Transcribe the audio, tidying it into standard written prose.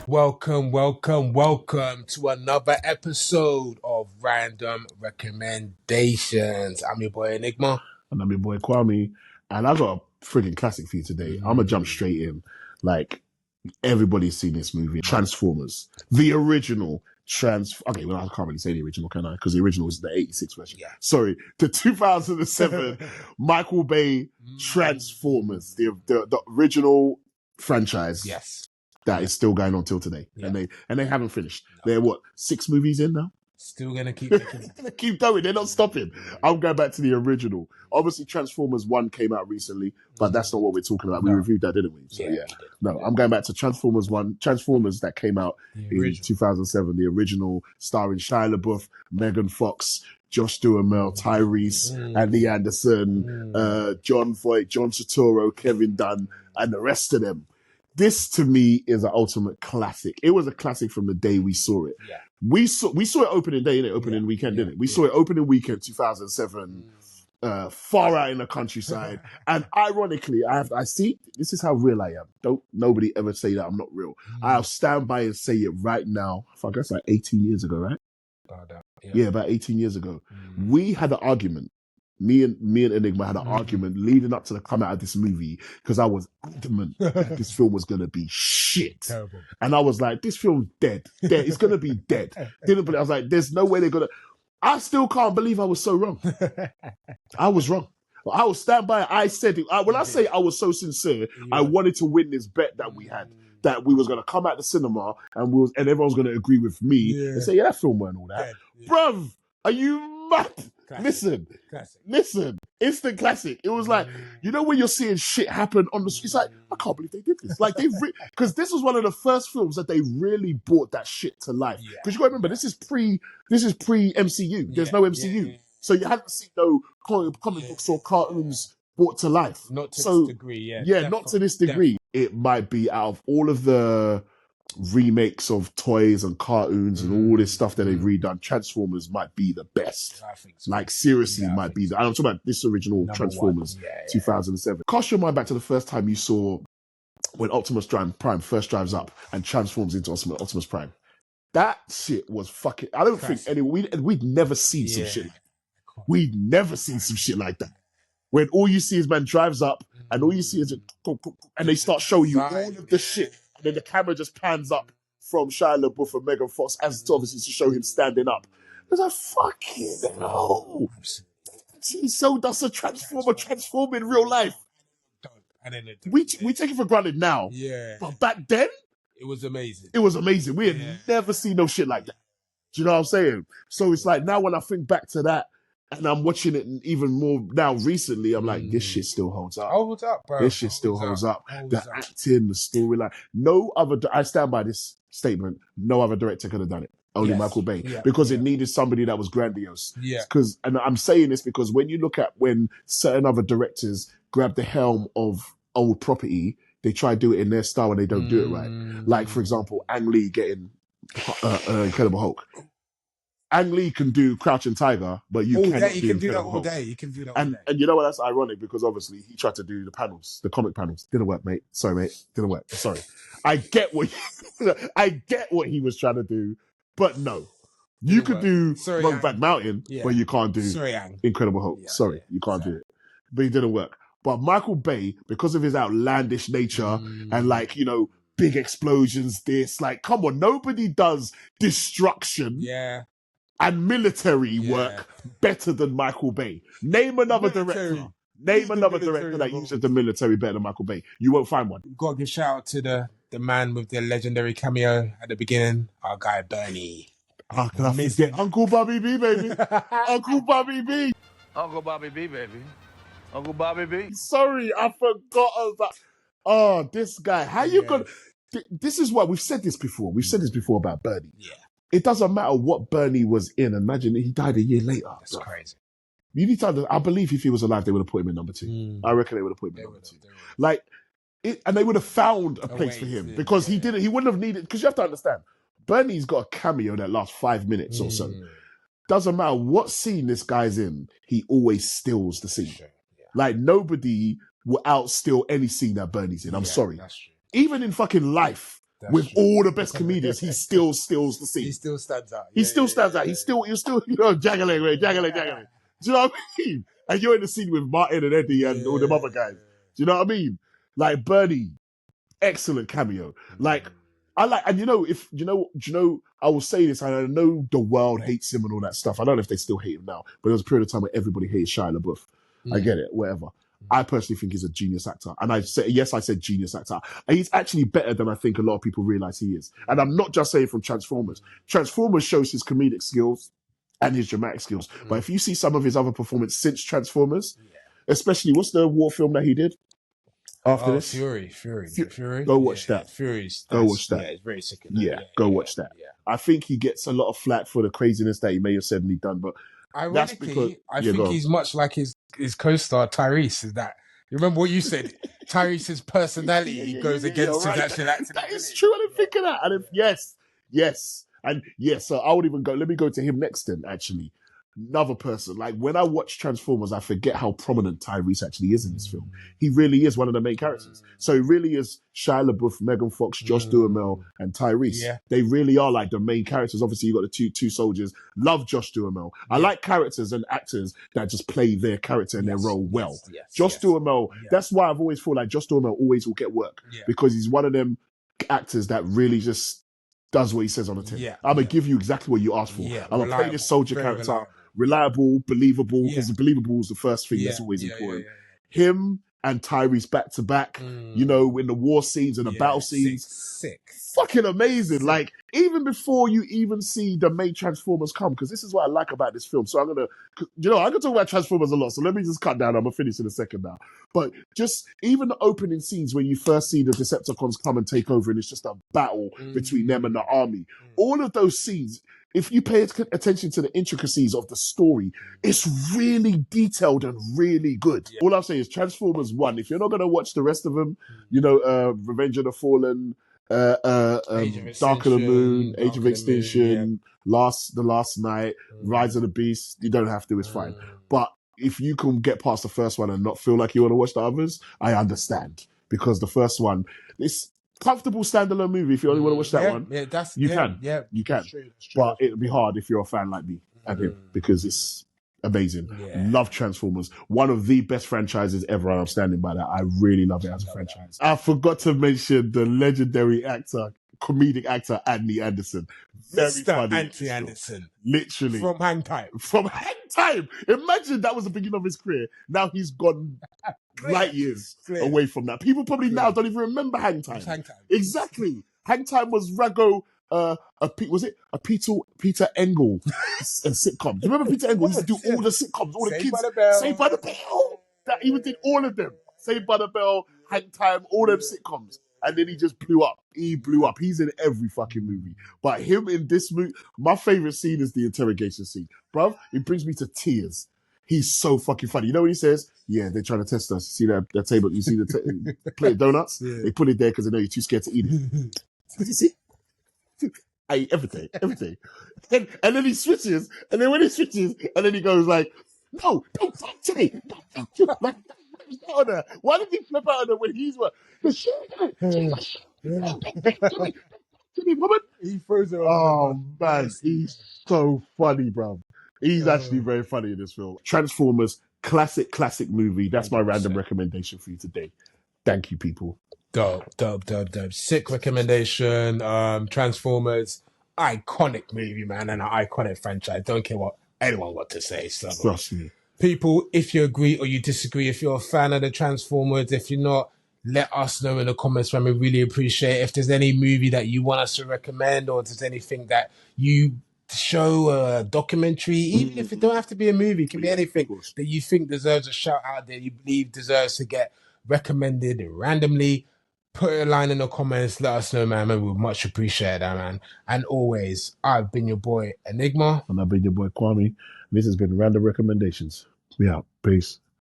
Welcome to another episode of Random Recommendations. I'm your boy Enigma. And I'm your boy Kwame. And I got a freaking classic for you today. I'm going to jump straight in. Like, everybody's seen this movie. Transformers. The original okay, well, I can't really say the original, can I? Because the original is the 86 version. Yeah. Sorry, the 2007 Michael Bay Transformers. The original franchise. Yes. That is still going on till today. Yeah. And they haven't finished. No. They're what, 6 movies in now? Still gonna keep making keep going, they're not stopping. I'm going back to the original. Obviously Transformers 1 came out recently, but that's not what we're talking about. We reviewed that, didn't we? So yeah. No, I'm going back to Transformers 1. Transformers that came out in 2007, the original, starring Shia Lebouf, Megan Fox, Josh Duhamel, Tyrese, Andy Anderson, John Voight, John Turturro, Kevin Dunn, and the rest of them. This to me is an ultimate classic. It was a classic from the day we saw it. Yeah. We saw it opening day, opening weekend, didn't it? We saw it opening weekend 2007, far out in the countryside. And ironically, I see, this is how real I am. Don't nobody ever say that I'm not real. I'll stand by and say it right now. I guess like 18 years ago, right? About 18 years ago. We had an argument. Me and Enigma had an argument leading up to the come out of this movie because I was adamant that this film was going to be shit. Terrible. And I was like, this film's dead. It's going to be dead. Didn't believe. I was like, there's no way they're going to. I still can't believe I was so wrong. I was wrong. I will stand by it. I said it. When I say I was so sincere, I wanted to win this bet that we had. That we was going to come out the cinema and everyone's going to agree with me and say, yeah, that film weren't all that. Bruv, are you mad? Classic. Listen, instant classic. It was like, you know when you're seeing shit happen on the street, it's like, I can't believe they did this. Like because this was one of the first films that they really brought that shit to life. Because you got to remember, this is pre MCU. There's no MCU. So you haven't seen no comic books or cartoons brought to life. Not to this degree, not to this degree. It might be out of all of the remakes of toys and cartoons and all this stuff that they've redone, Transformers might be the best. I think so. Like seriously, might be. I'm talking about this original number Transformers, 2007. Cast your mind back to the first time you saw when Optimus Prime first drives up and transforms into Optimus Prime. That shit was fucking. I don't think we'd never seen some shit. We'd never seen some shit like that. When all you see is man drives up and all you see is and they start showing you all of the shit. And then the camera just pans up from Shia LaBeouf and Megan Fox as obviously to show him standing up. I was like, fucking hell. So does a transform in real life. And then we take it for granted now. Yeah. But back then, it was amazing. We had never seen no shit like that. Do you know what I'm saying? So it's like now when I think back to that, and I'm watching it even more now recently, I'm like, this shit still holds up. Holds up, bro. This shit still holds up. The acting, the storyline. I stand by this statement, no other director could have done it. Only Michael Bay. Yeah. Because it needed somebody that was grandiose. Yeah. And I'm saying this because when you look at when certain other directors grab the helm of old property, they try to do it in their style and they don't do it right. Like, for example, Ang Lee getting Incredible Hulk. Ang Lee can do Crouching Tiger, but you cannot do that all day. You can do that all day. And you know what? That's ironic because obviously he tried to do the comic panels. Didn't work, mate. Sorry, mate. Didn't work. Sorry. I get what he was trying to do, but no. You could do Brokeback Mountain, but you can't do Incredible Hulk. You can't do it. But it didn't work. But Michael Bay, because of his outlandish nature and like, you know, big explosions, come on, nobody does destruction. And military work better than Michael Bay. Name another director that uses the military better than Michael Bay. You won't find one. We've got to give shout out to the man with the legendary cameo at the beginning, our guy Bernie. Can I forget Uncle Bobby B, baby? Uncle Bobby B. Uncle Bobby B, baby. Uncle Bobby B. Sorry, I forgot about. Oh, this guy. How you gonna? This is what we've said this before. We've said this before about Bernie. Yeah. It doesn't matter what Bernie was in. Imagine he died a year later. That's crazy. You need to. I believe if he was alive, they would have put him in number 2. I reckon they would have put him in number 2. Like, and they would have found a place for him because he didn't. He wouldn't have needed. Because you have to understand, Bernie's got a cameo that lasts 5 minutes or so. Doesn't matter what scene this guy's in, he always steals the scene. Sure. Yeah. Like nobody will outsteal any scene that Bernie's in. I'm sorry. That's true. Even in fucking life. with all the best comedians, he still steals the scene. He still stands out. He still stands out. He's still, jaggling, man, jaggling. Do you know what I mean? And you're in the scene with Martin and Eddie and all them other guys. Do you know what I mean? Like Bernie, excellent cameo. Like, I like, and I will say this, and I know the world hates him and all that stuff. I don't know if they still hate him now, but there was a period of time where everybody hated Shia Lebouf. I get it, whatever. I personally think he's a genius actor. And I said genius actor. And he's actually better than I think a lot of people realize he is. And I'm not just saying from Transformers. Transformers shows his comedic skills and his dramatic skills. But if you see some of his other performance since Transformers, especially, what's the war film that he did after this? Fury. Go watch that. Fury's. Go watch that. Yeah, it's very sick. Go watch that. Yeah. I think he gets a lot of flack for the craziness that he may have said and he done, but ironically, I think he's much like his co-star Tyrese. Is that you remember what you said? Tyrese's personality goes against his actual acting. That is true. I didn't think of that. And yes, and yes. So I would even go. Let me go to him next. Then actually, another person. Like when I watch Transformers, I forget how prominent Tyrese actually is in this film. He really is one of the main characters. So he really is Shia LaBeouf, Megan Fox, Josh Duhamel, and Tyrese. Yeah. They really are like the main characters. Obviously, you got the two soldiers. Love Josh Duhamel. I like characters and actors that just play their character and their role well. Josh Duhamel. That's why I've always thought like Josh Duhamel always will get work because he's one of them actors that really just does what he says on the tin. I'm gonna give you exactly what you asked for. I'm gonna play this soldier character. Reliable, believable, because believable is the first thing that's always important. Him and Tyrese back to back, in the war scenes and the battle scenes. Sick. Fucking amazing. Like, even before you even see the main Transformers come, because this is what I like about this film. So I'm going to, I can talk about Transformers a lot, so let me just cut down. I'm going to finish in a second now. But just even the opening scenes when you first see the Decepticons come and take over and it's just a battle between them and the army. All of those scenes, if you pay attention to the intricacies of the story, it's really detailed and really good. All I'm saying is Transformers 1. If you're not going to watch the rest of them, Revenge of the Fallen, Dark of the Moon, Age of Extinction, The Last Night, Rise of the Beast, you don't have to, it's fine. But if you can get past the first one and not feel like you want to watch the others, I understand. Because the first one, it's comfortable standalone movie. If you only want to watch that one, you can. You can. That's true. But it'll be hard if you're a fan like me and him because it's amazing. Love Transformers. One of the best franchises ever, and I'm standing by that. I really love it as a franchise. I forgot to mention the legendary comedic actor Anthony Anderson. Very funny. Anthony Anderson. Literally. From Hang Time. Imagine that was the beginning of his career. Now he's gone light years away from that. People probably now don't even remember Hang Time. Exactly. Hang Time was Rago. Was it a Peter Engel sitcom? Do you remember Peter Engel? He used to do all the sitcoms, all the kids. Saved by the Bell. That even did all of them. Saved by the Bell, Hang Time, all them sitcoms. And then he just blew up. He blew up. He's in every fucking movie. But him in this movie, my favorite scene is the interrogation scene. Bruv, it brings me to tears. He's so fucking funny. You know what he says? Yeah, they're trying to test us. You see that table? You see the plate of donuts? They put it there because they know you're too scared to eat it. You see? I eat everything. And then he switches, and then when he switches, and then he goes like, no, don't talk to me. Don't talk to me. Why did he flip out on her when he's what? He throws it on. Oh man, he's so funny, bro. He's actually very funny in this film. Transformers, classic movie. That's my random recommendation for you today. Thank you, people. Dope. Sick recommendation. Transformers, iconic movie, man, and an iconic franchise. Don't care what anyone got to say. So, trust me. People, if you agree or you disagree, if you're a fan of the Transformers, if you're not, let us know in the comments, man. We really appreciate it. If there's any movie that you want us to recommend, or if there's anything that you show, a documentary, even if it don't have to be a movie, it can be anything that you think deserves a shout out, that you believe deserves to get recommended randomly, put a line in the comments, let us know, man. We would much appreciate that, man. And always, I've been your boy Enigma. And I've been your boy Kwame. This has been Random Recommendations. We out. Peace.